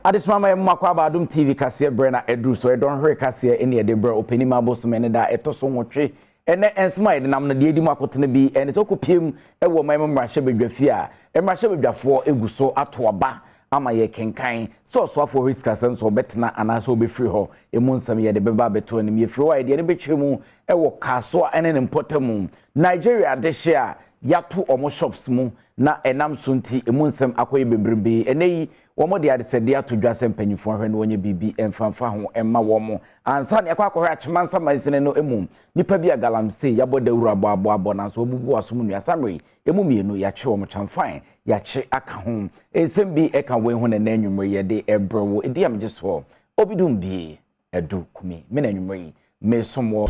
Adesmama mmakwa ba Adom TV Kasoa brena edru so edon hwe Kasoa ene ye de bra openima abosome da etoso nwotwe ene ensma de nam na de edi makotene bi ene so kopiem ewo mamrahye bedwafi a emrahye bedwafo eguso atoaba ama ye kenkan so afo risk asem so betena anaso obefri ho emu nsam ye de beba beto ne mefri wa de ne betwemu ewo Kasoa ene ne mpotamu Nigeria de share yatu omo shops mu na enam sunti emu nsam akoye bebrebe eneyi womo de adesede ato dwasem panyifo hwe no wonye bibi emfanfa ho emma womo ansa ne akwa achemansa mansene no emu nipa bi a Galamsey yaboda wura abo na so obubu asom nua samre emu mienu ya che womo chamfan ya che aka ho ensem bi eka we ho na nanwumre ye de ebrewo edi amje so obidum bi edu kumi me nanwumre me somo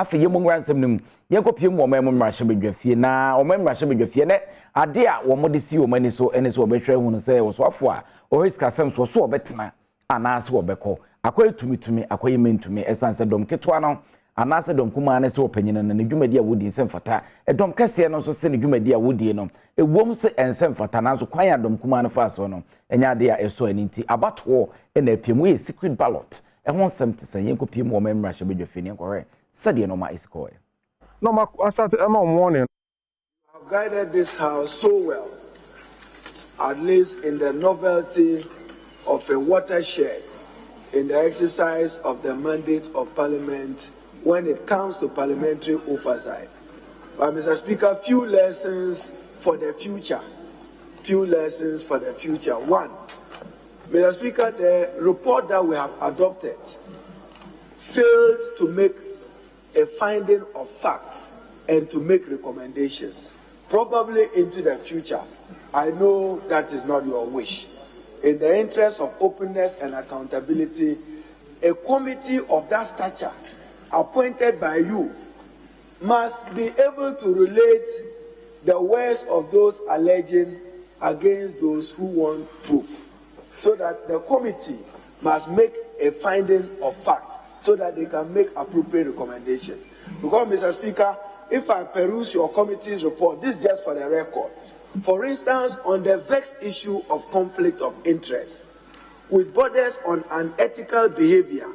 afi yemu ngwansem nim yenkopiem wo mamrahye bedwafie na wo mamrahye bedwafie ne ade a wo mode si wo mani so ene so obehwe hu no se wo so afo a o hiskasem so obetena anase obekọ akoy tumitumi akoy mentumi esanse dom ketwa no anase dom kuma ne se opanyina na dwumadi a wodi nsem fata edom kase no so se ne dwumadi a wodi no ewom se ensem fata na so kwan ya dom kuma ne fa so no enya ade a eso ani nti abato ena apiem we secret ballot e ho nsem te se yenkopiem wo mamrahye bedwafie ne nkore said no ma iskoy. No, I'm on warning. I've guided this house so well, at least in the novelty of a watershed in the exercise of the mandate of Parliament when it comes to parliamentary oversight. But Mr. Speaker, few lessons for the future. Few lessons for the future. One, Mr. Speaker, the report that we have adopted failed to make a finding of facts and to make recommendations. Probably into the future. I know that is not your wish. In the interest of openness and accountability, a committee of that stature appointed by you must be able to relate the words of those alleging against those who want proof. So that the committee must make a finding of fact so that they can make appropriate recommendations. Because, Mr. Speaker, if I peruse your committee's report, this is just for the record. For instance, on the vexed issue of conflict of interest, with borders on unethical behavior,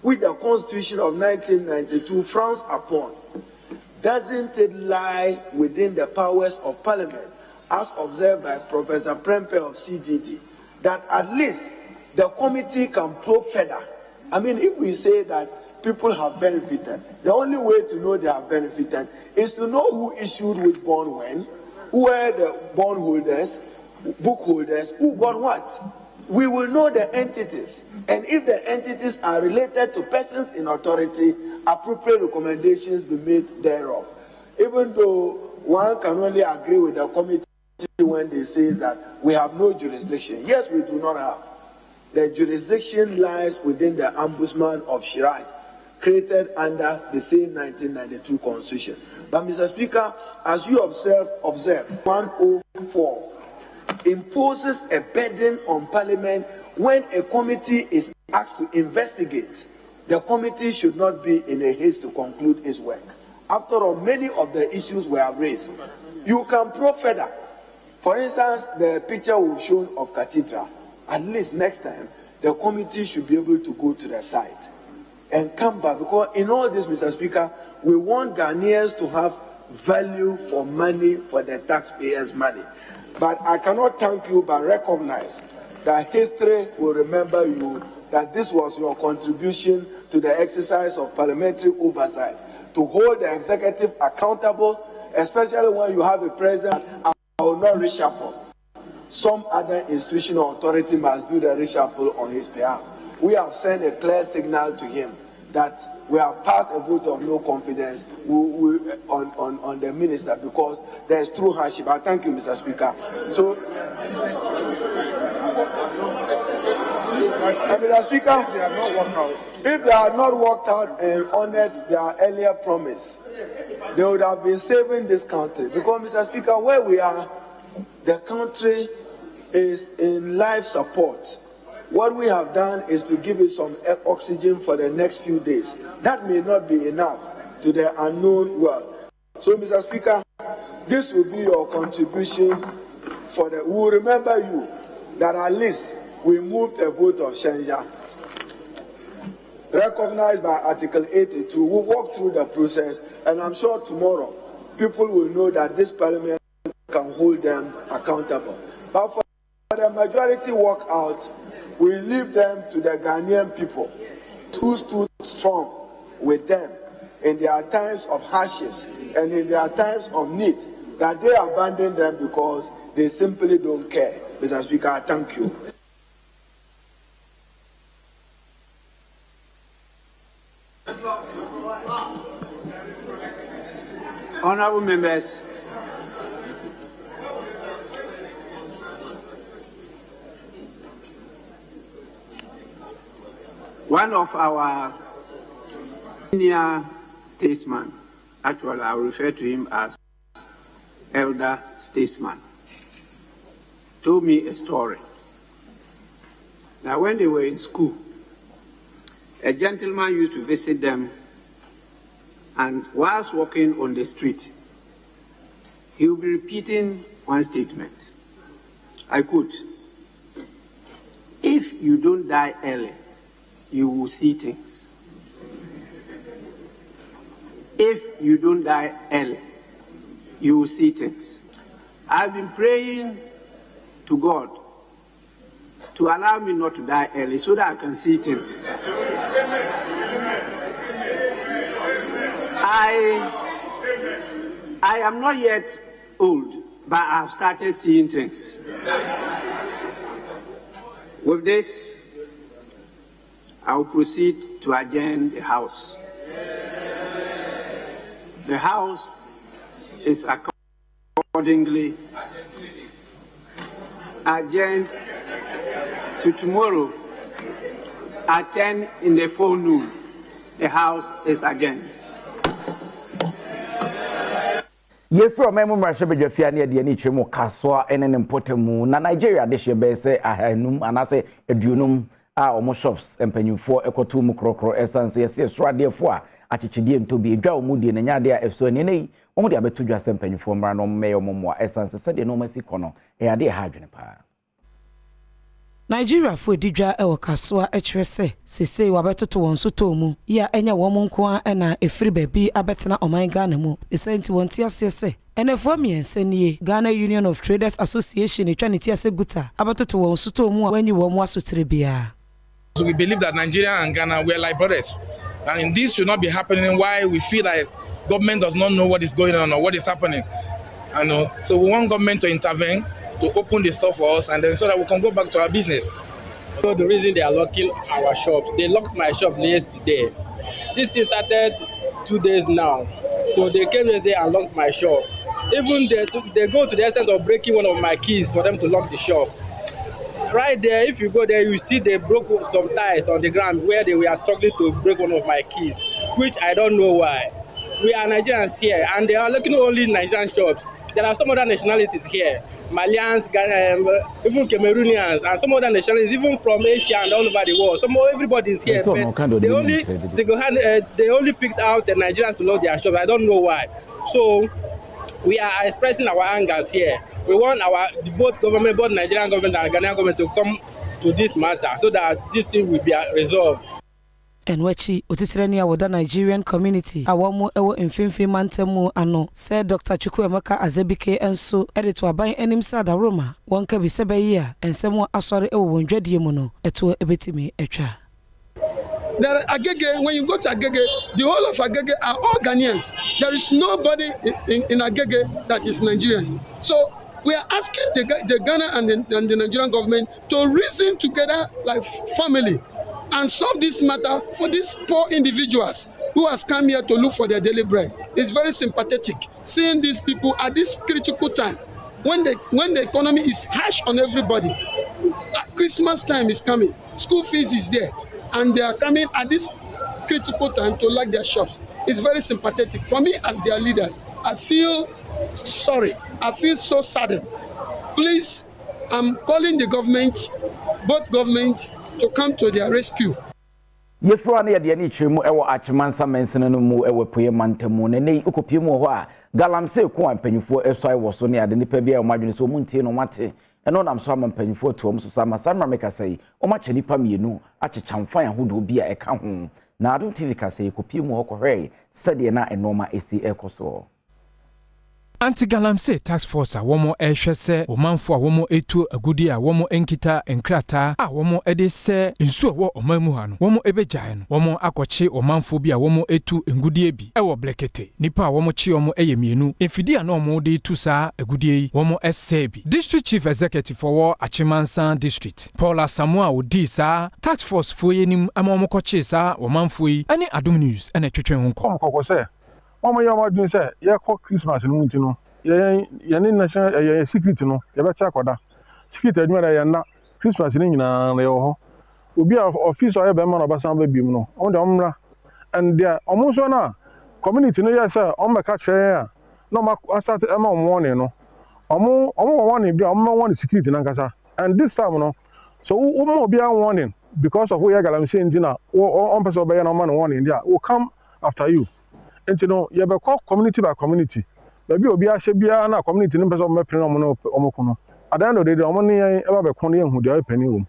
which the Constitution of 1992 frowns upon, doesn't it lie within the powers of Parliament, as observed by Professor Prempe of CGD, that at least the committee can probe further? I mean, if we say that people have benefited, the only way to know they have benefited is to know who issued which bond when, who were the bond holders, book holders, who got what. We will know the entities. And if the entities are related to persons in authority, appropriate recommendations be made thereof. Even though one can only agree with the committee when they say that we have no jurisdiction. Yes, we do not have. The jurisdiction lies within the Ombudsman of Shiraj, created under the same 1992 Constitution. But, Mr. Speaker, as you observe 104 imposes a burden on Parliament when a committee is asked to investigate. The committee should not be in a haste to conclude its work. After all, many of the issues we have raised, you can probe further. For instance, the picture we've shown of Cathedral. At least next time, the committee should be able to go to the site and come back. Because in all this, Mr. Speaker, we want Ghanaians to have value for money, for the taxpayers' money. But I cannot thank you but recognize that history will remember you, that this was your contribution to the exercise of parliamentary oversight, to hold the executive accountable, especially when you have a president I will not reshuffle. Some other institutional authority must do the reshuffle on his behalf. We have sent a clear signal to him that we have passed a vote of no confidence on the minister because there is true hardship. I thank you, Mr. Speaker. So, Mr. Speaker, if they had not worked out and honored their earlier promise, they would have been saving this country. Because, Mr. Speaker, where we are, the country is in life support. What we have done is to give it some oxygen for the next few days. That may not be enough to the unknown world. So, Mr. Speaker, this will be your contribution for the. We will remember you that at least we moved a vote of censure, recognized by Article 82. We'll walk through the process, and I'm sure tomorrow people will know that this Parliament can hold them accountable. But for the majority walkout, we leave them to the Ghanaian people who stood strong with them in their times of hardships and in their times of need, that they abandon them because they simply don't care. Mr. Speaker, I thank you. Honorable members, one of our senior statesmen, actually I will refer to him as elder statesman, told me a story. Now when they were in school, a gentleman used to visit them, and whilst walking on the street, he would be repeating one statement. I quote, "If you don't die early, you will see things. If you don't die early, you will see things." I've been praying to God to allow me not to die early so that I can see things. I am not yet old, but I have started seeing things. With this, I will proceed to adjourn the House. The House is accordingly adjourned to tomorrow at 10 in the forenoon. The House is adjourned. Ye from memorandum bedwafia ne de ani twemu Kasoa ene ne mpotemu na Nigeria de hye be se ahanum anase aduonum a omo shops empanyimfo ekoto mu krokro essence yesi sradefo a achichidie ntobi edwa omudie ne nyade a efso ne nei omo de abetudwa se empanyimfo mra no me omo essence se de no masi kono e ade ha adwene pa. Nigeria fo edidwa e Kasoa echirese sese wabetoto won so tomu ya enya wo monko a na efiri baabi abetena oman Ghana mu esenti wonti asese enefo miensenie Ghana Union of Traders Association etwaniti ase guta abetoto won so tomu a wanyi wo mo asotere bia. So we believe that Nigeria and Ghana were like brothers, and this should not be happening. Why we feel like government does not know what is going on or what is happening, and so we want government to intervene, to open the store for us, and then so that we can go back to our business. So the reason they are locking our shops, they locked my shop yesterday. This thing started 2 days now. So they came yesterday and locked my shop. Even they go to the extent of breaking one of my keys for them to lock the shop. Right there, if you go there, you see they broke some tiles on the ground where they were struggling to break one of my keys, which I don't know why. We are Nigerians here, and they are looking only Nigerian shops. There are some other nationalities here, Malians, even Cameroonians, and some other nationalities, even from Asia and all over the world. Everybody is here, but they only picked out the Nigerians to load their shops. I don't know why. So we are expressing our angers here. We want both government, both Nigerian government and Ghanaian government, to come to this matter so that this thing will be resolved. And wachi otitirani awoda Nigerian community awomo ewo mfimfi mantemu ano said Dr. Chukwuemeka Azebike enso edito aban enim sada Roma wonka bi sebeyi a ensemo asore ewo wondwadie mu no eto ebetimi etwa. There are Agege. When you go to Agege, the whole of Agege are all Ghanaians. There is nobody in Agege that is Nigerians. So we are asking the Ghana and the Nigerian government to reason together like family and solve this matter for these poor individuals who has come here to look for their daily bread. It's very sympathetic seeing these people at this critical time when the economy is harsh on everybody. Christmas time is coming, school fees is there, and they are coming at this critical time to lock their shops. It's very sympathetic. For me as their leaders, I feel sorry. I feel so saddened. Please, I'm calling the government, both governments, to come to their rescue. Yefro na yede ani twemu ewo achimansa mensene no mu ewo poye mantemu ne nei ukopie mu ho a Galamsey ko ampanyifo esoi wo so ne ade nipa bia o madwene so muntie no mate eno nam so ampanyifo to om so sama sanra meka sei o ma che nipa mienu achichamfan ahodo bia eka ho na Adom TV ka sei kopie mu ho kohwe sede na enoma esi ekoso. Anti-Galamsey task force a womo ehwese omanfo a womo etu agudi a womo enkita enkrata a womo ede se nsu wo omamu ha no womo ebejae no womo akoche omanfo bi a womo etu ngudie bi ewo blekete nipa a womo chi womo eyemienu efidi a na womo de tu sa agudie yi womo esse bi. District Chief Executive for Achimansa District Paula Samoa odi sa task force fo yenim ama womo koche sa omanfo yi ane Adom News ene twetwe ho nko kokko se Mama ya madwin say ye call Christmas no nti no ye ne national secret no ye beti akoda secret adwuma da ye na Christmas ni nyina na ye ho obi office o ye be ma no basan ba bim no on de omra and there omo na community no ye say on meka che ya no ma start e ma warning no omo warning bi omo warning secret na nkasa and this time no so omo bi warning because of who ye Galamsey ntina on person be na man warning there will come after you. And you know, you have a community by community. Maybe you'll be a shabia na community numbers of my omokuno. At the end of the day, the money ever be conning who they are penny.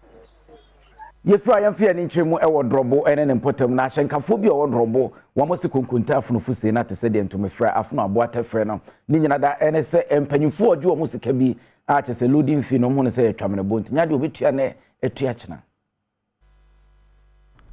Yefra yamfia ni nchemu ewo drobo ene mpotem na hyenkafo bi ewo drobo wamose konkunta afunu fuse na te se de ntomefra afunu aboata frɛ no ni nyina da ene se empanyufo oju omo sika bi a che se loading fee no mo ne se etwamene bonti nya de obetua na etua kyena.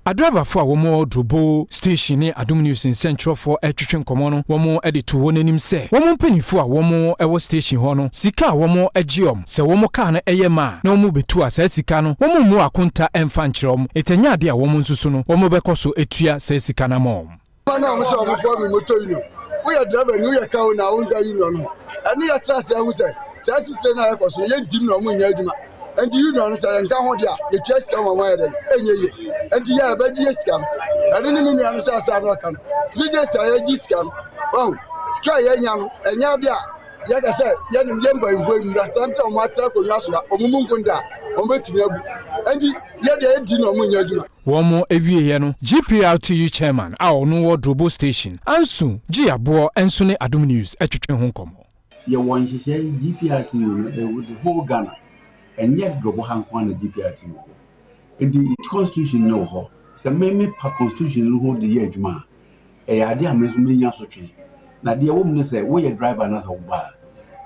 Adreba for womo drobo station ne Adom News in Central for etwetwe nkomo no womo edito wo nanim se womo mpanifo a womo ewo station ho no sika womo agiom se womo ka na eyema na womo betu asa sika no womo mu akonta emfa nkyerem etanya ade a womo nsusu no womo bekoso etua sa sika na mom na mo so mo for me moto you know we are driver new year ka na wonga you know no ani ya trust ya hu se sa sise na ekoso ye ndim na mo nya adwuma and you know say nka ho dia ye trust ka mama ya dey enyeye and ya ba ji scam and ni ni anu say asa no kan 3 days ya ji scam oh sky ya nya enya dia ya ka say ya ni yemba info mi da santa o matra ko nyaso ya omumu nkunda o betimi abu and ya dey di na mo nya adwuma womo ewieye no GPRTU chairman a ono wo drobo station ansu ji abo enso ne Adom News etwetwe ho nkomo ye won hihye GPRTU with the whole Ghana and yet drobo hanko na GPRTU the constitution no ho se meme pa constitution no ho de ye adwuma e ade amezu menya sotwe na de wo mne se wo ye driver na so ba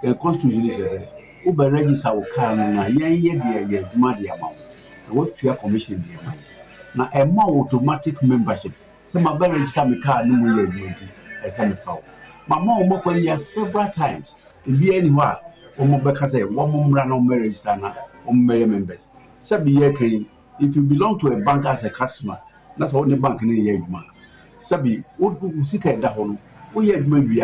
the constitution is say wo be register wo car na yen ye de ye adwuma de ama wo tua commission de ama na e ma automatic membership se ma be register me car no mo ye adwuma e se me fa ma wo mo kwa ya several times e bi ani ho a wo mo be ka say wo mo mra na mo register na wo mo be members se bi ye kan. If you belong to a bank as a customer, that's what the bank need to do. Sabi, what we seek at that one, we have maybe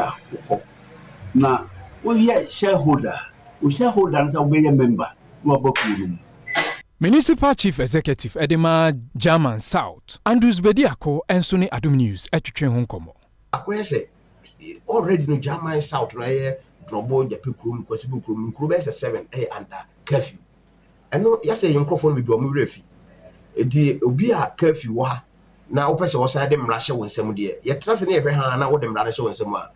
now we are shareholder. We shareholders are a member. We are both. Municipal Chief Executive Edema German South Andrews Bediako and Sony Adom News etwetwe ho nkomo. Akwe say already no German South na ye drobo Japikrum kwasibu krum be 7 under curfew. Eno ya say yonkofo no bi o mrefi. Edi obi a curfew wo ha na wo pese wo sa de mra hye wonsam de ye trase na ye hwe ha na wo de mra hye wonsam a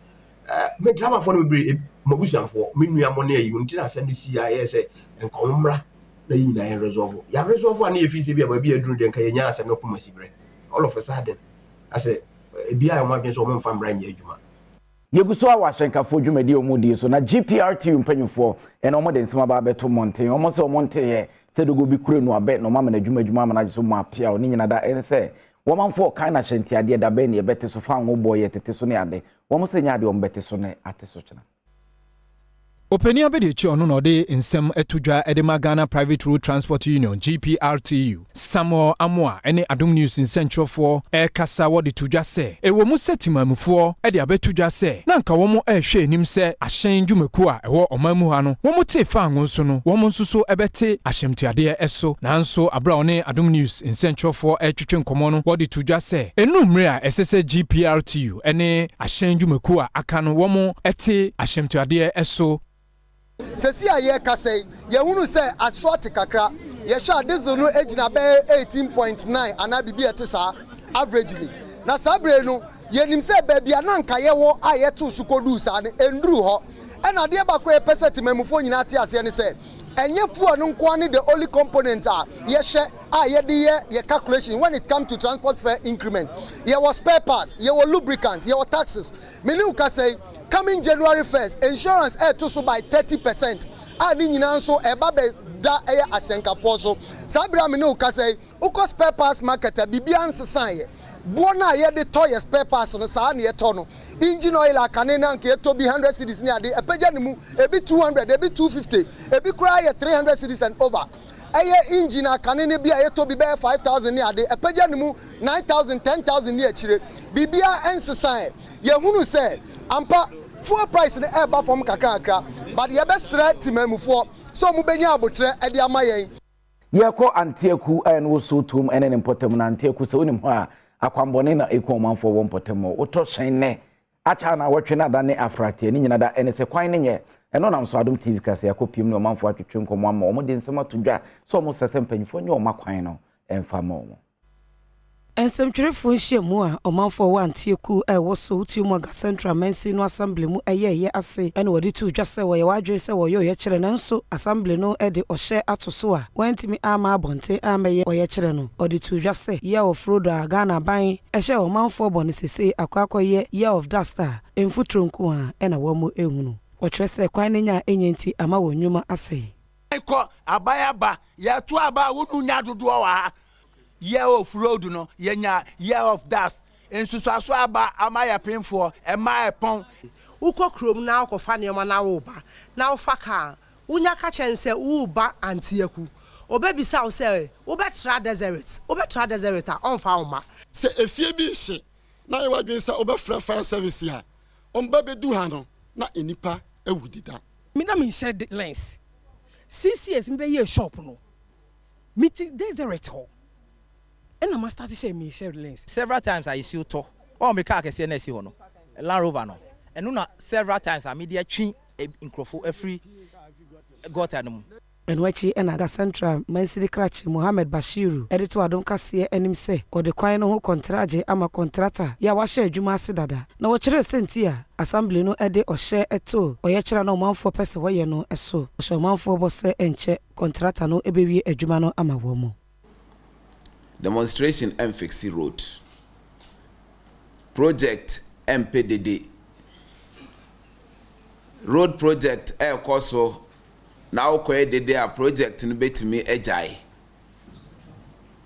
me drama fo no bi mabusuanfo me nua mo na yi nti na asem si ya ye se enkomra na yi na ye resolve ya resolve na ye fi se bi ba bi aduru de nka ye nya asem no kuma sibre all of a sudden ase ebi a mo adwen so mo mfa mra nya adwuma yeguso a washenkafo dwumadi omudi so na GPRTU mpanyufo ena omo de nsema ba beto monten omo se omonte ye se dogo bi kure no abe no mama na dwuma ama na so mo apia oni nyina da ene se womanfo kan na hyenti ade da be ne ye bete so fa ngo boye tete so ne ade womo se nya ade om bete so ne ate so chena Openia Bedichi ono no de nsem etudwa edema Ghana Private Road Transport Union GPRTU Samo Amoa ene Adom News in Central for kasa wo de tudwa se ewo mu setimamufo e de abetudwa se na nka wo mo ehwe nim se ahyen dwumaku a ewo omamu ha no wo mo te fa anwo so no wo mo nsuso ebete ahyemtiade eso nanso abra one Adom News in Central for twetwe nkomo no wo de tudwa se enumre a esese GPRTU ene ahyen dwumaku a aka no wo mo ete ahyemtiade eso Sesi aye kasei ye hunu se aswati kakra ye sha diesel no ejina be 18.9 ana bibi ete sa averagely na sabre no yenim se baby ananka ye wo ayeto sukodu sa ne enduru ho ena de ba ko e percent memufo nyina te ase ne se enye fuo no nko ne the only component ye hye ye de ye calculation when it come to transport fare increment ye was spare parts ye was lubricant ye was taxes meni uka say coming January 1st insurance to so by 30% ani nyina nso e ba be da e asenka for so sabra meni uka say uko spare parts market bibia nsesan ye bona ye de toy spare parts no sa na ye to no engine oil akane na nke to be 100 cedis ni ade epeja ni mu ebi 200 ebi 250 ebi kura ye 300 cedis and over eye engine akane ne bia ye to be 5000 ni ade epeja ni mu 9000 10000 ni akire bibia ensesan ye hunu se ampa fuel price ne eba from kakrakra but ye be sra timamufo so mu benya abotre e de amayen ye ko antieku en wo so tum enen importem na antieku se onim ho a akwambone na ekomanfo wo mpotemo woto hyen ne acha na wotwe na da ne afrate ni nyina da ene se kwan ne nye eno nam so Adom TV kase yakopiem ne omanfo atwetwe nkomo ama omo de nsema todwa so omo sese mpanyifo nye omakwan no emfama omo Ensemtwerefo nhyiamu a omanfo wa antieku wo so utiumu ga Central Mensi no assembly mu ye ase ene wodi tu dwa se wo ye wadwe se wo ye kire nanso assembly no e de ohye atoso a wantimi ama abonte amaye oye kire no odi tu dwa se year of road a Ghana ban ehye omanfo bone sese akwakoye year of duster emfutronku a ena wo mu ehunu ochre se kwan nya enyenti ama wonwuma ase ko abayaba ya tu aba wonu nya dodo wa year of road no yenya year of dust ensusu aso aba amaya penfo ema epon ukokrom na akofa nema na wo ba na wo faka unya ka chense wo ba antieku obebisa wo se wo betra desert a onfa wo ma se efie bi hye na ye wadwen se obefra fire service ha omba bedu ha no na enipa awudida mi na mi shed lens CCS mbe ye shop no miti desert ho and I start to share me share lens. Several times I see you talk. Oh, my car can see NSC no. Land Rover no. And no several times I media chin in Crofo every got animal. And wachi enaga Central Mensi Krachi Mohammed Bashiru editor Adom Kasie enim se or the kwai no ho kontraje ama contractor ya wa share adwuma sedada na wo kire sentia assembly no ede o share eto o ye kire na manfo pese wo ye no eso so manfo bo se enche contractor no ebewie adwuma no ama wo mo. Demonstration M50 road project MPDD road project Kasoa now dede a project no betimi ejai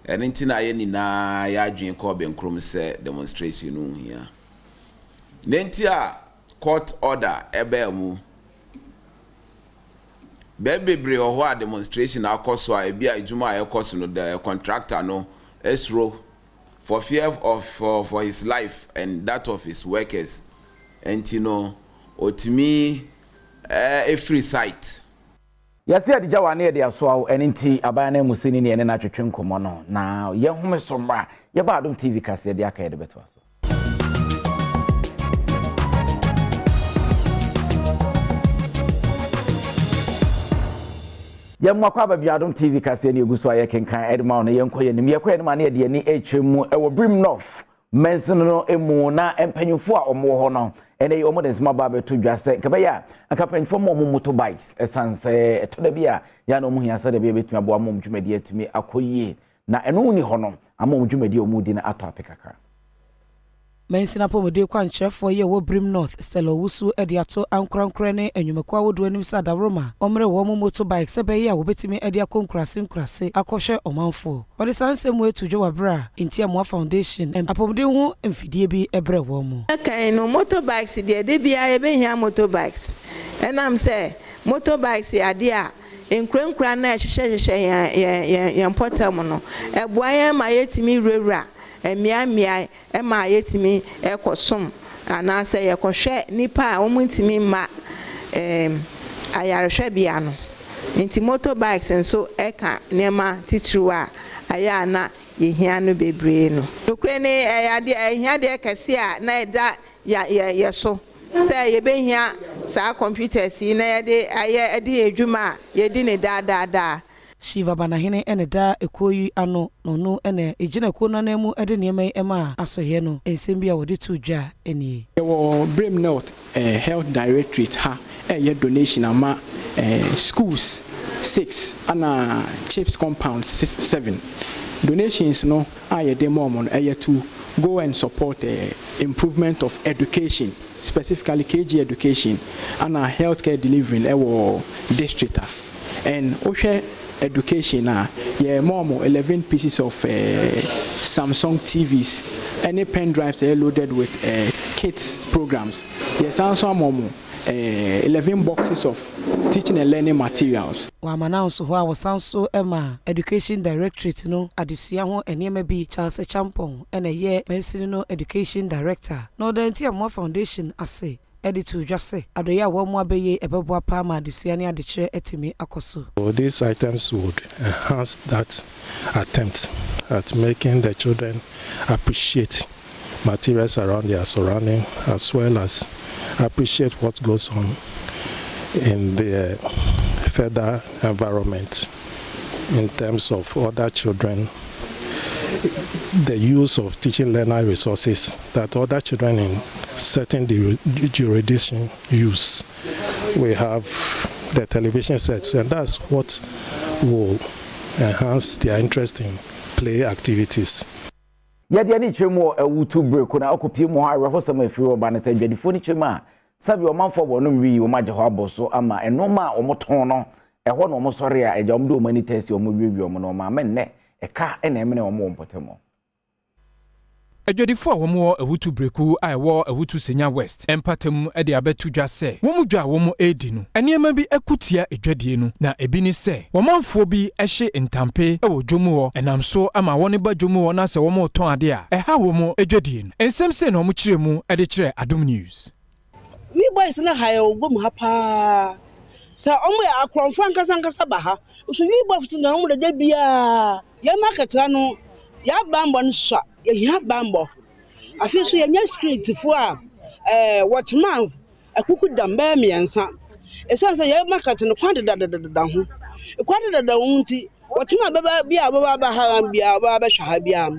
enti na ye ni na ya adwen ko benkrom se demonstration no hia nenti a court order ebemu bebebre ho a demonstration akoso a bia adwuma a ekoso no the contractor no esro for fear of for his life and that of his workers and otimi a free site yesi adija wa ne de aso awo enti abaya na musini ne na twetwe nkomo no na ye home somra ye ba Adom TV kase de aka de beto aso ye mwakwa ba bi Adom TV kase ne eguso aye kenkan edma no ye nkoye nim ye koye ma ne de ni etwemu ewo brim north mensin no emu na empanyufo a omo ho no ene omo de sma ba beto dwase nke be ya akapanyufo mo motorbikes esanse etoda bia ya no mo hia se de bia betumi abo amom dwumadi atumi akoyie na eno ni ho no amom dwumadi omudi na ato apekaka Mensina pomode kwa nchefo ye wo brim north stelo wusu ediato ankrankra ne enwumakwa wodo anim sa davroma omre wo motorbike sebe ye a wobetimi edia konkrase akwohwe omanfo odi sanse mu etudwo wabra intia mo foundation apomode hu mfidie bi ebre wo mu kan no motorbikes de bia ye be hia motorbikes enam se motorbikes ade a enkrenkra na ehye ye portal no eboa ye ma yetimi rewura emia ema yetimi ekosom anase yekohwe nipa a omuntimi ma ayarehwe bia no nti motorbikes nso eka nema titruwa aya na yehia no bebre no nokre ne eyade ehia de kase a na eda ya so say yebehia sa computers na yede aye ede adwuma yedi ne da Shiva Banahine ene da ekoyi ano no ene ejina ko na nemu ede niema ema asoye no ensembia wodi to dwa eni Brim North Health Directorate ha donation ama schools 6 and chips compound 7 donations no aye de mom to go and support improvement of education, specifically KG education and healthcare delivery in our district. And Oshe education mom 11 pieces of Samsung TVs, any pen drives loaded with kids programs. Yes, also mom 11 boxes of teaching and learning materials. Wamanaunso ho awosanso ema education directorate no adesua ho enema bi Charles Champon ene ye Medicine no education director no Dantia Mo Foundation ase editor dwase adoya wo mo abeye ebeboa pa ma adesua ne adekire etimi akoso. So these items would enhance that attempt at making the children appreciate materials around their surrounding as well as appreciate what goes on in the further environment in terms of other children, the use of teaching learner resources that other children in certain jurisdiction use. We have the television sets, and that's what will enhance their interest in play activities. Yadi ani chemo wutu break na okopie mo ha rehosam afiri oba na sadwadifo ni chema sabi o manfo bo no wi o maje ho aboso ama enoma o moton no eho no mo sore a ejam do mani test o mo wiwi o mo no ma menne eka ena emene o mo mpotemo Adwadifo a womo awutu breku a ewo awutu Senya West empatem e de abetu dwa se womo dwa womo edi no enema bi akutia edwadie no na ebi ni se womanfo bi ehye ntampe e wo dwomu ho enam so ama woni ba dwomu ho na se womo ton ade a eha womo edwadie no ensem se na omo kiremu e de kire Adom News. We boys na ha ogum ha pa sa omo ya akronfo ankasa ba ha so we boys na omo de bia ya market no ya bambo nso ya bambo afi so ya nya script fu a watchman akuku dambe miensa esansa ya market no kwande dada ho kwande dada wonti watchman baba bia baba ha bia baba hwa bia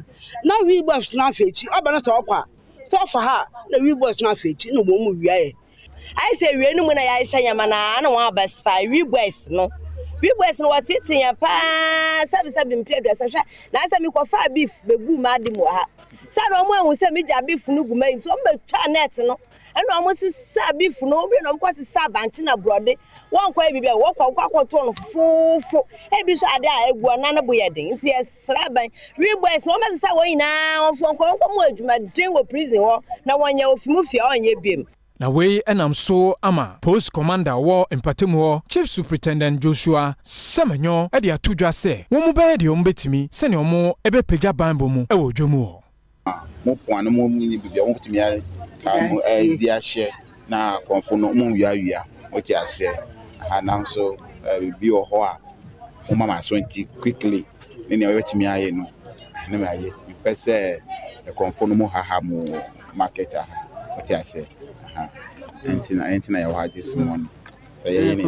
na we boys na afechi obana so okwa so fa ha na we boys na afechi no mo mu wiaye I say we no mu na ya hya nyama na wa best five we boys no what it in pa sabi mpedwa sahwa na asa mi kofa beef begu ma di mo ha sa no mo ehun se mi ja beef no guma nti o betwa net no eno mo si sa beef no obi no ko si sa banchi na brode won kwa bibia wo kwa to no fufu e bi so ade a egu na na boyeden nti esra ban we boys no me sa wo nyina on fon ko mo adwuma den wo prison ho na wonya ofimu fia onye biem. Na we enam so ama post commander wo empatemu ho chief superintendent Joshua Semenyo e de atudwa se wo mu be de ombetimi se ne omo ebe pagya banbo mu e wo dwomu ho mo poano mo ni bibia wo betimi ya mo di a share na konfo no mo wiawia o ti ase ha na so bi o ho a mo mama so nti quickly ne ne betimi aye no ne me aye pese e konfo no mo haha mo market ha o ti ase entina ya waje simon so ye ni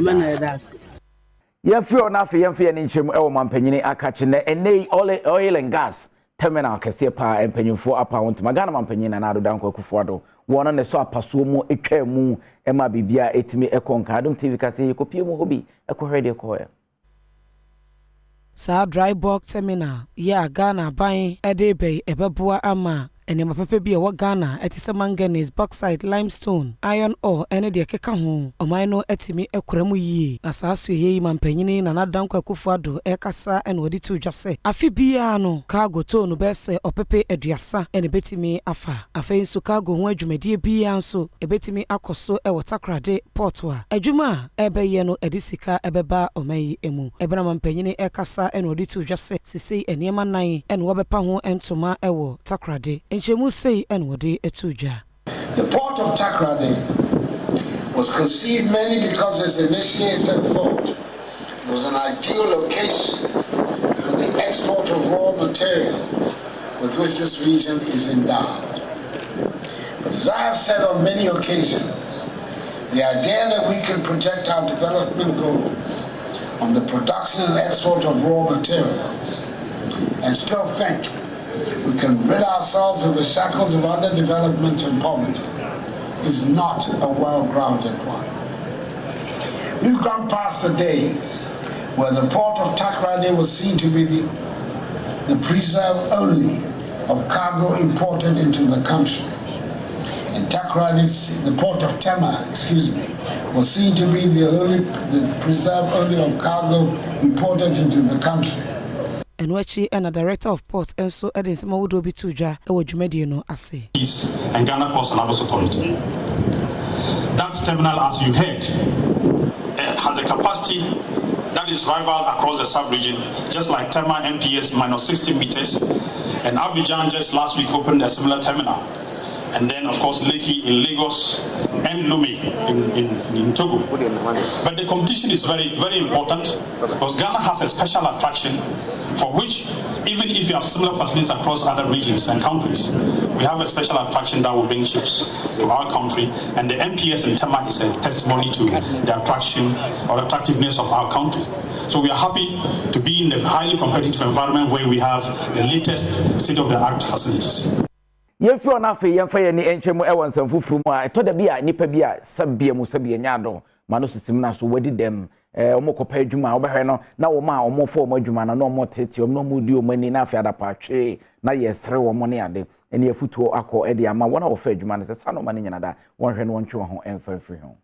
ya fio na fe yemfe ne nchemu e wo mampanyini akache na enei oil and gas terminal kese pa empanyimfo apawont magana mampanyina na adodan kwakufu ado wona ne so apaso mu etwa mu e ma bibia etimi ekonka Adom TV kase yekopie mu hobi ekohwede koya sa dry bulk terminal ya Ghana ban edebe ebeboa ama enema pepe bi e wa Ghana etise manganese bauxite limestone iron ore ene de keka ho oman no etimi ekoramu yi asaso yeyi mampanyini na nadanko akufu ado ekasa ene wodi tu dwase afi bia no cargo to no bese opepe aduasa ene betimi afa afi nso cargo ho adwumadie bia nso ebetimi akoso e Takoradi port wa adwuma ebeye no edisika ebeba oman emu ebena mampanyini ekasa ene wodi tu dwase sisi enema nan ene wobepa ho entoma ewo Takoradi. The port of Takoradi was conceived mainly because its initiated thought was an ideal location for the export of raw materials with which this region is endowed. But as I have said on many occasions, the idea that we can project our development goals on the production and export of raw materials and still think we can rid ourselves of the shackles of underdevelopment and poverty is not a well-grounded one. We've gone past the days where the port of Takoradi was seen to be the preserve only of cargo imported into the country. And Takoradi, the port of Tema, was seen to be the preserve only of cargo imported into the country. And Wachi and a director of ports and so Edin Samawudo Bituja, a Jumediano Ase. And Ghana Ports and Harbours Authority. That terminal, as you heard, has a capacity that is rival across the sub-region, just like Tema MPS minus 60 meters. And Abidjan just last week opened a similar terminal. And then, of course, Lekki in Lagos and Lumi in Togo. But the competition is very, very important because Ghana has a special attraction for which, even if you have similar facilities across other regions and countries, we have a special attraction that will bring ships to our country. And the MPS in Tema is a testimony to the attraction or attractiveness of our country. So we are happy to be in a highly competitive environment where we have the latest state-of-the-art facilities. Yefro na fe yemfa ye ni enchemu e won sanfu furu mu a to da bia nipa bia sabia mu sabia nyado ma no sisim na so wadi dem omokopa adwuma obehwe no na wo ma omofo omo adwuma na no omotete omno mudi omani na afia da patwe na yesre wo mo ne ade ene yafutuo akọ ede ama wona wo fa adwuma na se sa no ma ne nyina da wonhwe no wontwe ho emfa firi ho.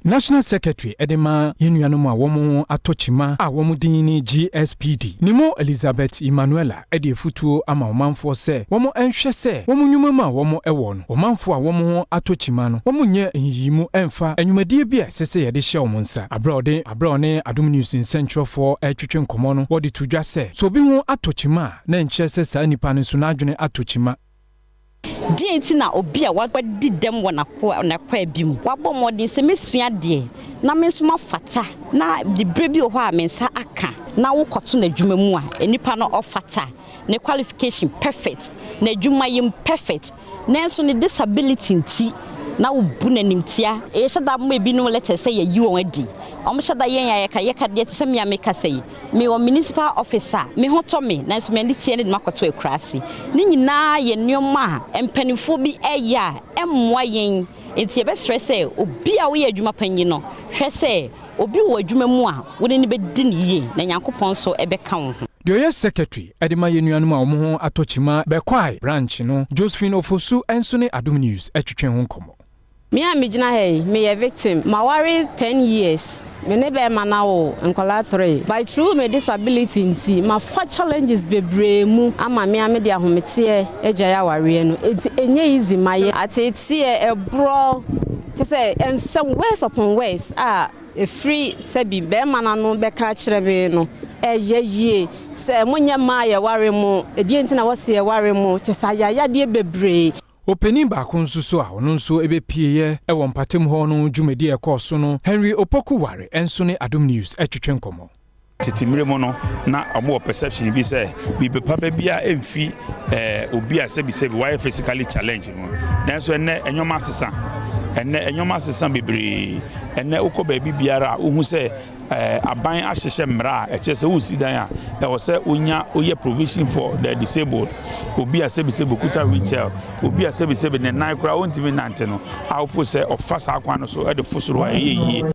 National Secretary Edema Yenuanum a womo atochima a womo dini GSPD Nimo Elizabeth Emmanuela edi futuo ama omanfo se womo enhwe se womo nyumama womo ewo no omanfo a womo atochima no womo nye yimu emfa enwumadie bia sese ye de hye womo nsa abrode Adom News in Central for twetwe nkomo no wodi tudwa se so bi ho atochima na enche se sa nipa no so na adwene atochima Dienti na obi a wadi dem wona kwa bim wabɔ modin se mesua de na mensuma fata na de brebi ho a mensa aka na wo kɔto na dwuma mu a enipa no ofata ne qualification perfect na dwuma yim perfect nanso ne disability nti na wo bu na nimtia e hyada mo ebi no letter say ye yi won adi om hyada yen ya ka de se me ameka say me o municipal officer me ho to me nanso me tie ne makoto akurase ni nyina ye nneoma empanifo bi eya emmoa yen enti e be stress e obi a wo ye adwuma panyi no hwe se obi wo adwuma mu a wo ne be di ne yie na Nyankopɔn so e be ka wo ho. The Oyo Secretary Edema Yenuanum a omo atochima bekwai branch no Josephine Ofosu enso ne Adom News etwetwe ho nkomo. Me am Mijina hey, me a victim. My worry 10 years. Me never manawo nkola 3. By true me disability nti, my fa challenges bebre mu ama me am de ahomete ejaya ware no. Enye easy maye. Atetie ebro. Te say and some ways upon ways a free sebi be manano be ka kirebe no. Ye se munya ma ye ware mu. Edi nti na wose ye ware mu. Te say ya de bebre. Opening back on so a ono nso ebepie e won patem ho no dwumedi e koso no Henry Opoku ware enso ne Adom News etwetwe nkomo titimire mo no na omo perception bi say bi bepa bia emfi obi a sebi why physically challenging no nanso enne enyoma asesa bebre enne ukoba bi biara ohu say aban ahyehye mra a eche se wusi dan a e wo se onya oye provision for the disabled obi a sebi kuta wheelchair obi a sebi ne nan kura wontimi nante no awfo se ofasa akwan no so e de fosoro a yeye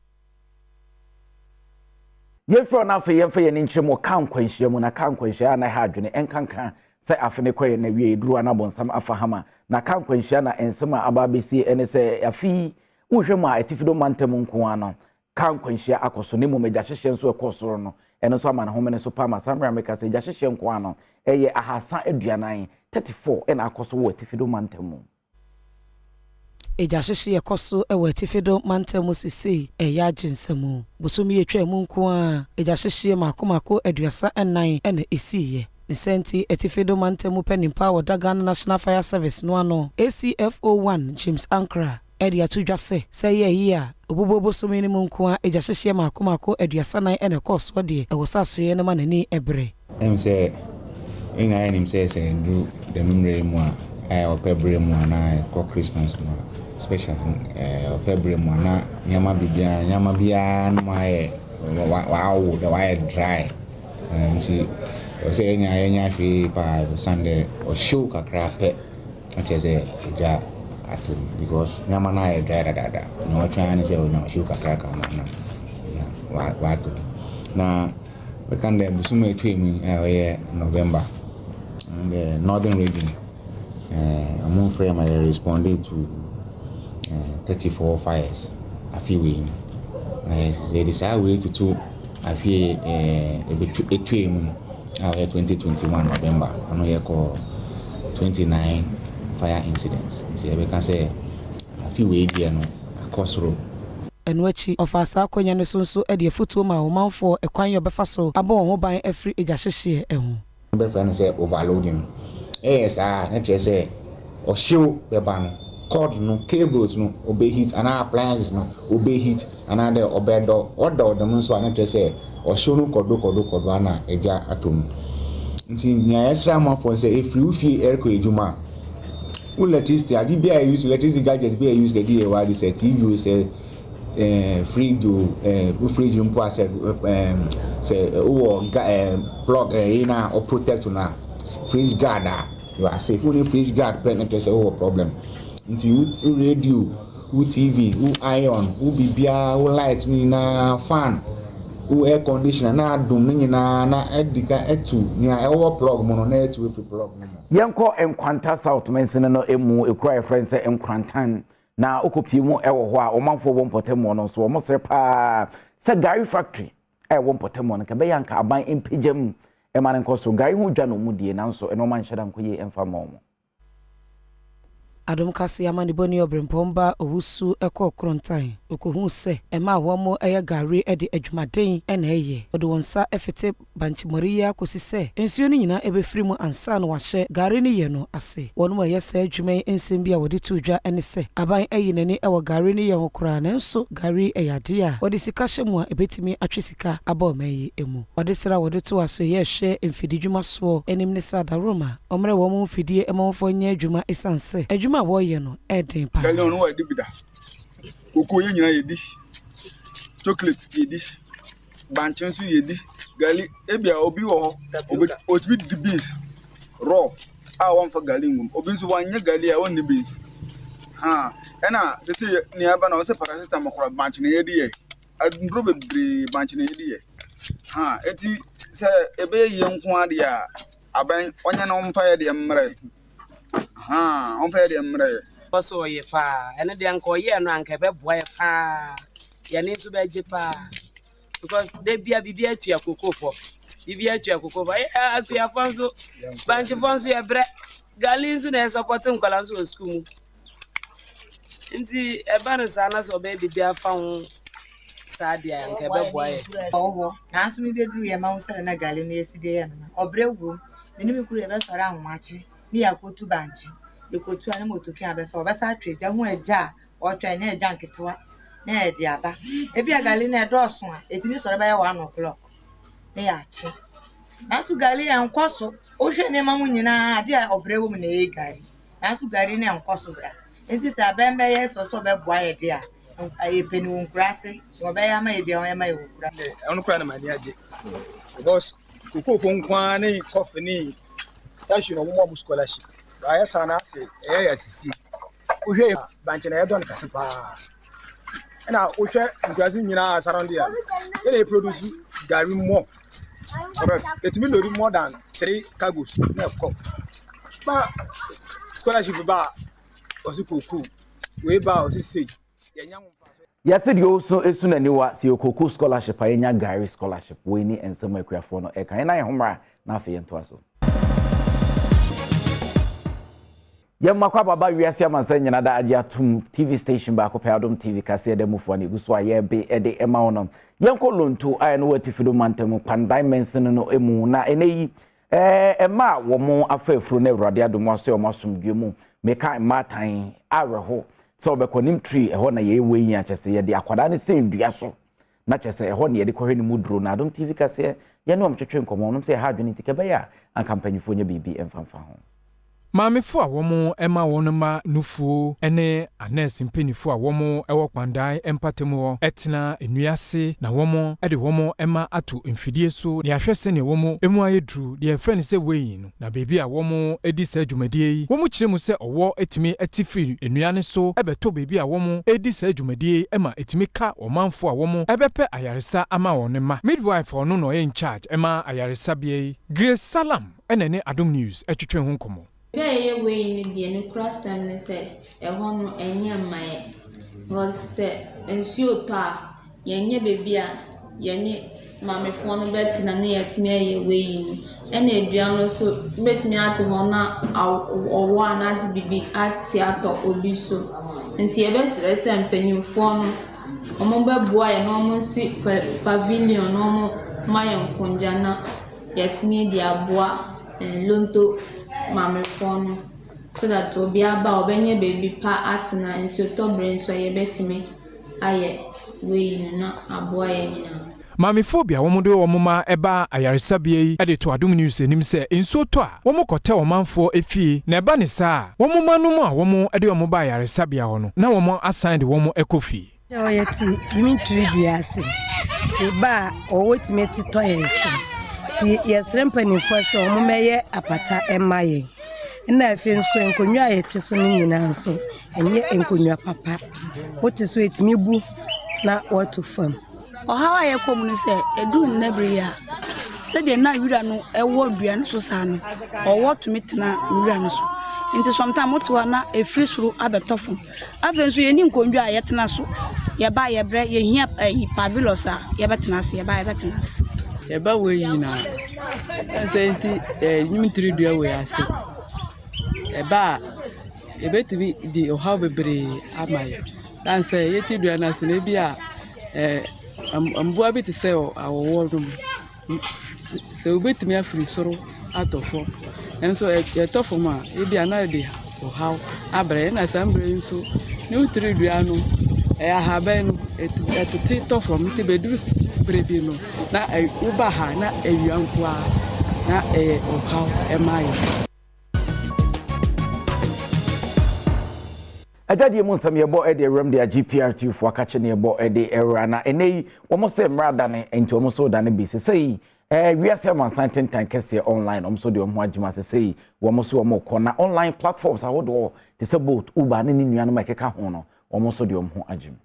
Yefro na fe yemfa ye nchemo kan kwanhia mu na kan kwanhia na ha adwene enkankan se afene koye na wie duru ana bonsam afahama na kan kwanhia na ensema ababesi ene se afi wohwemu a etifido mantem nko ano kan kwanhia akoso ne mumegya hyehye nso ekosoro no eno so ama na home ne so pa ma samra meka se gya hyehye nko ano eye ahasa aduanan 34 ena akoso wo etifido mantem Eja hyehye ekoso ewo etifido mantem sisi eya ginsemu bosomi etwa mu nko a eja hyehye makomako aduasa enan ena esiye ne senti etifido mantem penimpa wo Ghana National Fire Service no ano ACFO1 James Ankra edi atudwa se ye yi a obobobo somi ni mu nko a eja hyehye makomako aduasa nan ena ekoso de ewo sasoye ne manani ebre say ina enim say do the numre mu a opebre mu na ko Christmas mu special opebre mu na nyama bia no ma wow the wire dry and see say enya hwe pa Sunday or show kakra pe ati say eja atom because nyama na e dry dada no try say no show kakra ka na wa to na we can the busume twemi November in the northern region among frame I responded to 34 fires a few weeks. They decided way to two I feel a twemi 2021 November I know you call 29 fire incidents. So we can say a few weeks here no across road. Enwechi of asa akonya ne sonso e de foto ma o manfo ekwan yo befa so abo ho ban afri eja hyehye ehu be friend say overloading yes na tell say o show be ban cord no cables no obey heat and appliances no obey heat and other obedo order them so na tell say o show no kodo ana eja atom nti nya extra man for say if you feel air ko ejuma electricity adi be use electricity gadgets be use the day while say TV say fridge mpo ase say plug ina or protect na fridge guard you are safe only fridge guard penetrate say problem until radio TV iron bibia light na fan air conditioner na adum na edika etu nia plug mono na etu free plug yenko enkwanta south mention no emu ekura friend say enkwantan na okopie mu ewo ho a omanfo wo mpotemo no so mo se pa se Gary factory wo mpotemo no ka be yanka aban empegem e man nko so Gary hu dwa no mu die na so eno man hyeda nkoye emfa mo Adom kasi amani boni obrempomba owusu ekọ krontan okohu se ema womo eye Gary ede adwumaden ena eye ode wonsa efete banchimoria kosi se ensuo ni nyina ebefiri mu ansa no wahye Gary ni ye no ase wono eye se adwuman ensem bia wode tudwa ene se aban ayi nani ewo Gary ni ye hokora na enso Gary eyade a wode sika hye mu a ebetimi atwesika aba omayi emu wode sra wode to aso ye hye emfididwuma so enim ne sada roma omre wo mu mfidie emawfo nya adwuma esanse ma woye no eden pa gali ono wa dibida koko ye nyina yedi chocolate yedi banchin su yedi gali ebia obi wo obi the beans raw a won for gali ngum obi su wanye gali a won the beans ha ena tete ni aba na o se paracetamol kora banchin yedi ye aduro bebre banchin yedi ye ha eti se ebe ye nko ade a aban onye na omfa ye de mre on fait des mre so ye pa ene de anko ye no anka be boa ye pa ye ni so be je pa because de bia atu akokofo bibia atu akokofo atu afonso banchi fonso ye bre galinzu na support nkwala nso school mu nti e ba no sana so be bibia fa ho sadia anka be boa ye oho na so mi be duru ye ma ho sere na gali na eside ye no obre wo meni mi kuru ye be sora ahwachi ni yakotu banchi ekotu ani motoki abefa obasa atweja hu eja otwa nya eja nketewa na edi aba ebi agali na edoso a etimi soro ba ye 1 o'clock na ya chi na su gali ya nkoso o hwe ne mamu nyina ade a obrewo mu na ye gali na su gali na nkoso bra enti sa bembe ye so be boa ye de a epeni wonkurase no be ya ma e bia won ma ye wokura onu kura na mani age because kokofo nkwa ne coffee ni tashi no mo scholarship aya sana se ya sisi uhwe banche na yedon kasepa na uhwe nkrazi nyina surround ya they produce Gary more correct it mean no more than 3 cargos na come ba scholarship ba osikoku we ba osisi yenya yes the also esuna niwa si okoku scholarship ayenya Gary scholarship we ni ensema akuafo no e kan na yehomra na afa yento aso Yamakwa baba wiase amansa nyina da age atum TV station ba ko pe AdomTV kase de mufo na guso aye be e de ema wono yenko Lonto aye no watifido mantam pan dimension no emu na eneyi ema wo mo afafuro na Awurade adom aso o masomdwe mu meka matan areho so be konim tree eho na ye weyi achese ye de akwada ne sendua so na chese eho ne ye de kohwe ni mudro na AdomTV kase ye no amtwetwe nkomo no se ha adwene tikebe ya an campaign fo nya bibi emfanfa ho Maamefo a wɔn ɛma wɔn ma nufuo ɛne anes mpenifo a wɔn ɛwɔ kwandan empatemu hɔ ɛtena enuase na wɔn ɛde wɔn ɛma ato mfidie so ne ahwɛ sɛ ne wɔn emu ayɛ duru deɛ ɛfrɛ ne sɛ weyi no na beebi a wɔn edi sɛ dwumadie yi wɔn kyerɛ mu sɛ ɔwɔ etimi ɛti firi enuane so ɛbɛtɔ beebi a wɔn edi sɛ dwumadie ɛma etimi ka ɔmanfo a wɔn ɛbɛpɛ ayaresa ama wɔn ma midwife ɔno na ɔyɛ in charge ɛma ayaresa bea yi Grace Salam ɛna ne Adom News ɛtwetwe ho nkɔmɔ. Bɛyɛ wei ne deɛ ne kura sɛm ne sɛ ɛhɔ no ɛnyɛ mmaeɛ because sɛ nsuo tɔ a yɛnyɛ beebi a yɛne maamefoɔ no bɛtena ne yɛtumi ayɛ wei no ɛna edua no so bɛtumi ato hɔ na ɔwɔ anaasɛ bibi ate atɔ obi so nti yɛbɛsrɛ sɛ mpanyinfoɔ no ɔmo bɛboa yɛn na ɔmo si pavilion na ɔmo ma yɛn nkonnwa na yɛtumi de aboa Lonto Mamefon so that obi aba obenye baby pa atena nso tobre nso yebetime aye we na aboa ye nyina Mamefobia wɔn de wɔn ma ɛba ayaresabea yi ɛde to Adom News anim sɛ nso to a wɔn kɔtɛ ɔmanfoɔ efie na ɛba ne saa wɔn ma no mu a wɔn de wɔn ba ayaresabea hɔ no na wɔn assign de wɔn ɛkɔ fie oyeti Dimitri biase eba owotime ti to yenso ti yesrem panifo sɛ wɔn mɛyɛ apata ɛmaye na afi nso enkonwa ayete so ne nyina nso enye enkonwa papa wote so etimi bu na wato fam ohawa ye kom no se edu nnabria se de na wira no ewo dua no so sa no owo tumi tena wira no so nti sometimes motowa na efiri suru abetofo afen so ye ni nkonwa ayetena so ye ba ye bre ye hia pavilos a ye betena se ye ba betena se ye ba we yina se nti nyimtiri dua we ase eba ebetimi di ohaw bebre amaye dan se yeti dua na se na bia ambua bit se awo dum se obetimi afiri soro atofo enso etofo ma ebia na de ohaw abre na tambre nso ne utiri dua no ahaben etiti tofo mti beduru brebi no na uba ha na ewianko a na ohaw emaye Adwadi mu nsam yebo ede ram de GPRT fo akache ne yebo ede era na enei wo mo se mrada ne enti wo mo so da ne bi sei wiase man santen tan kese online wo mo so de wo ho agima sei wo mo so wo mo kɔ na online platforms awodo te se boat Uber ne nua no makeka ho no wo mo so de wo ho agima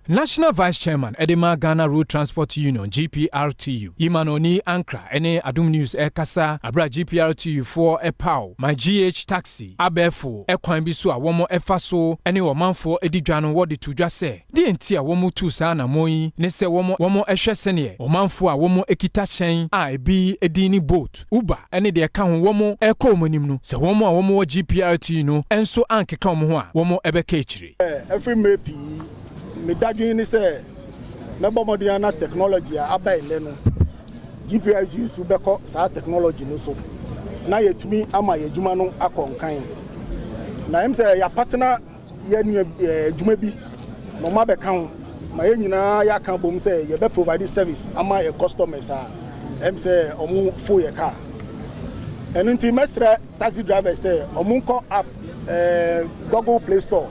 National Vice Chairman Edema Ghana Road Transport Union GPRTU Imanoni Ankra ene Adom News Kasa abra GPRTU for epaw my GH taxi abefo ekwan bi so a womo efa so ene womanfo edidwa no wode tudwa se di enti a womo tu sa na moyi ne se womo ehwe se ne womanfo a womo ekita hyen a ebi edini boat Uber ene de ka ho womo ekɔ omonim no se womo a womo GPRTU no enso ankeka omo ho a womo ebeka echire every maybe me dadwin ni say mebo modern technology aba ile no GPRTU su beko sa technology no so na yetumi ama yedwuma no akonkan na em say ya partner ye nua dwuma bi no ma beka ho ma ye nyina ya kan bom say ye be provide service ama your customers em say omu fo ye car enunti mesre taxi driver say omu ko app Google Play Store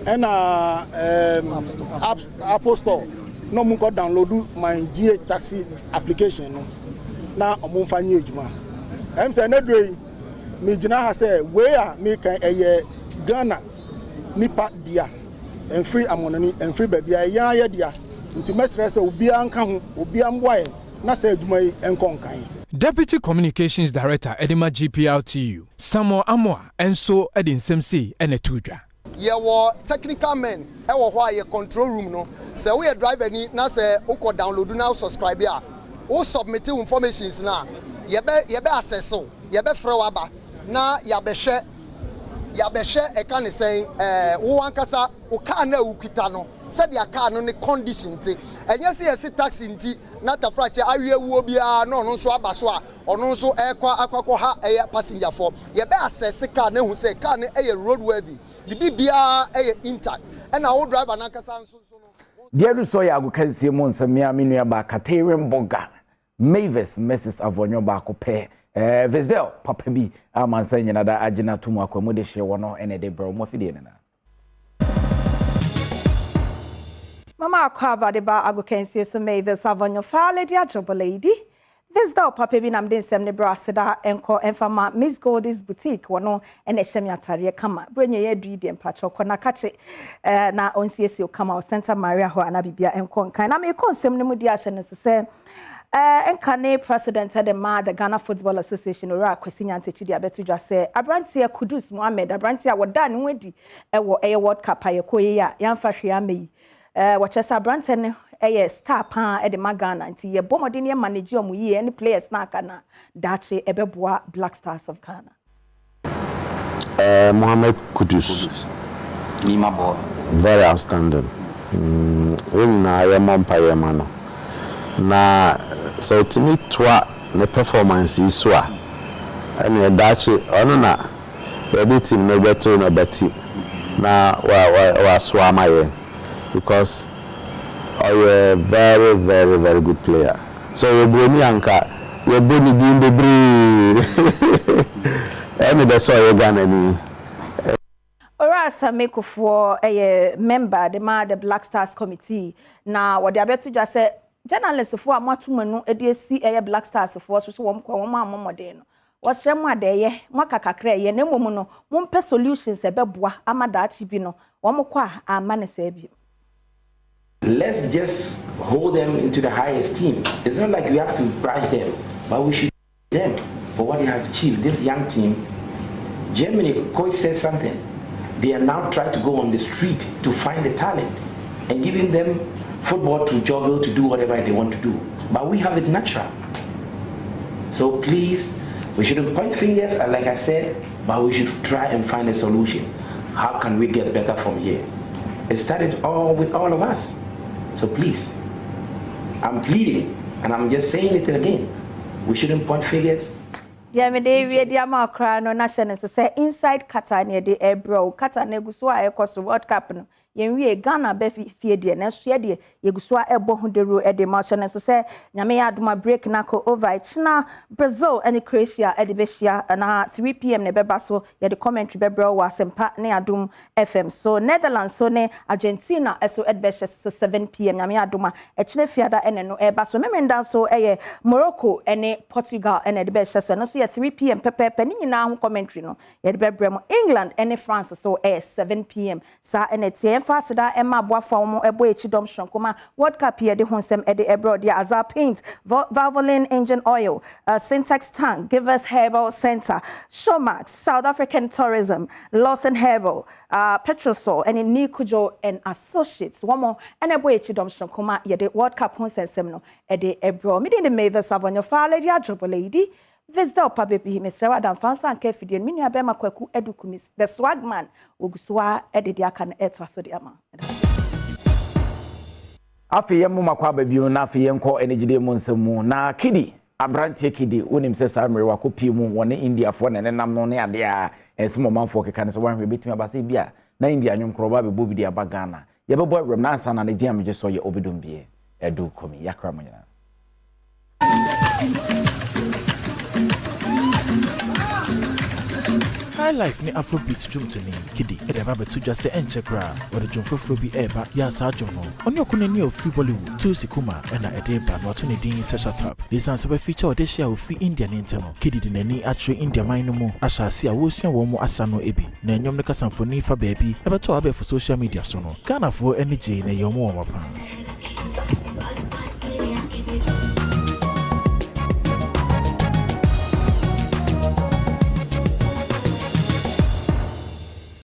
and Apple Store no mun ko download my GH taxi application no na omun fanye ejuma em say na dwe me gina ha say we a me kan Ghana nipa dia en free amonani en free babia ya dia nti mesre say obi anka ho obi amboaye na say ejuma yi enkonkan Deputy Communications Director Edema GPRTU Samuel Amoa enso edin semsi enetudwa Yewo technical men ewo ho aye control room no se we driver ni na se uko download na subscribe a o submit informations na yebe access yebe frɛ waba na yabehwe e ka ne sen wo ankasa o car na ukita no se dia car no ne condition ti enye se yesi taxi nti na tafrache awie wuo bia no no so aba so a ono so akwa ha passenger for yebe access car na hu se car ne roadworthy bibia intact and our driver na kasa nso no Dear so ya agokansie mu nsam ya menua ba Catherine Boga Mavis Mrs Avonyo ba ko pe Vesdel papa bi amansa nyina da agina tumu akwamu de hye wono ene de bro mo fide na Mama akwaba de ba agokensie so me the savonyo fale dia jobolady Vesdel papa bi nam de nsem ne bra seda enko enfama Miss Goldie's boutique wono ene hyem atare kama brenye ye dui de mpacho kona kache na onsiesi kama o Santa Maria ho ana bibia enko nkan na me ko nsem ne mu di ahye ne so se Enkane president the Ghana Football Association ora kwesinya ntechidi abetudwa se Abrantia Kudus Mohammed Abrantia woda ne wedi ewo World Cup ayekoye ya yamfa hwe ameyi wachesa Abrantia ne star pa de Ghana nti ye bomodin ye manage omu yi any players na aka na dache ebeboa Black Stars of Ghana Mohammed Kudus Lima ball very outstanding na ye mompa ye mano na so to me twa the performance is so and the dachi ono na the team no better no better na wa swama ye because a very very very good player so you boni anka you boni din bebre and the so you Ghana ni ora sameko for a member the Black Stars committee na what they abetu just say journalists for amatumanu edesi Black Stars for so wom kwa wom amomode no wasrem adeye mwakakakra ye na momu no mompe solutions ebeboa amadachi bi no wom kwa amane se bi. Let's just hold them into the high esteem. It's not like we have to brush them, but we should them for what they have achieved. This young team, Germany, coach said something. They are now trying to go on the street to find the talent and giving them football to juggle, to do whatever they want to do. But we have it natural. So please, we shouldn't point fingers, and like I said, but we should try and find a solution. How can we get better from here? It started all with all of us. So please, I'm pleading, and I'm just saying it again. We shouldn't point fingers. Yeah, me dey we dey am akra no national say inside Qatar near the Ebro. Qatar na guso a ekoso World Cup no. Yenwie Ghana be fie de na so de yeguso a ebo hu de ro e de national say nyame ya adoma break na ko over China, Brazil and Croatia e de be hia na 3 p.m. ne beba so ye de commentary be bro wa sempa ne Adom FM. So Netherlands so ne Argentina so e be 7 p.m. nyame adoma e chine fiada ene no e ba so memenda so e Morocco ene Portugal ene de be so no so ye 3 p.m. pepe ni nyina ho commentary no ye de be bremo England ene France so 7 p.m. sa ene tie fasida emma boafo mo ebo echidom shonkoma World Cup here de honsem e de abroad ya azar paint Valvoline engine oil Syntax tank Give Us Herbal Center Showmax South African Tourism Lawson Herbal Petrosol and in Nikujo and Associates one more and ebo echidom shonkoma ye de World Cup honsem no e de abroad me de Maver Savonyo Fale dia jobo lady Vesdel papa bi Mr. Adam Fansa and Kefidien mini abema kwaku edukumis the swag man oguswa ededi aka na eto aso de ama afi yemu makwa babio na afi yenko enegide mu nsemu na kidi Abrantie kidi wonim se samre wakopi mu woni India fo ne nam no ne ade a ensemo manfo keka ne so wanhwe betimi abase bia na India nwom kroba be bobi dia ba Ghana ye bebo rem na ansa na ne dia meje so ye obedom bie edu komi yakra mo nyina High life ni Afrobeat drum to me kidi e da ba to just say enchekra or the drum foforo bi e ba ya sa drum no oni okunani of free Bollywood to sikuma e na e de ba no to ne din session tap this answer be feature or de share of free Indian interno kidi de nani atre India mine no mu asase a wo sua wo mu asa no ebi na enyom ne kasamfoni fa baabi e be to aba for social media so no Ghana fo energy na yomo wo pa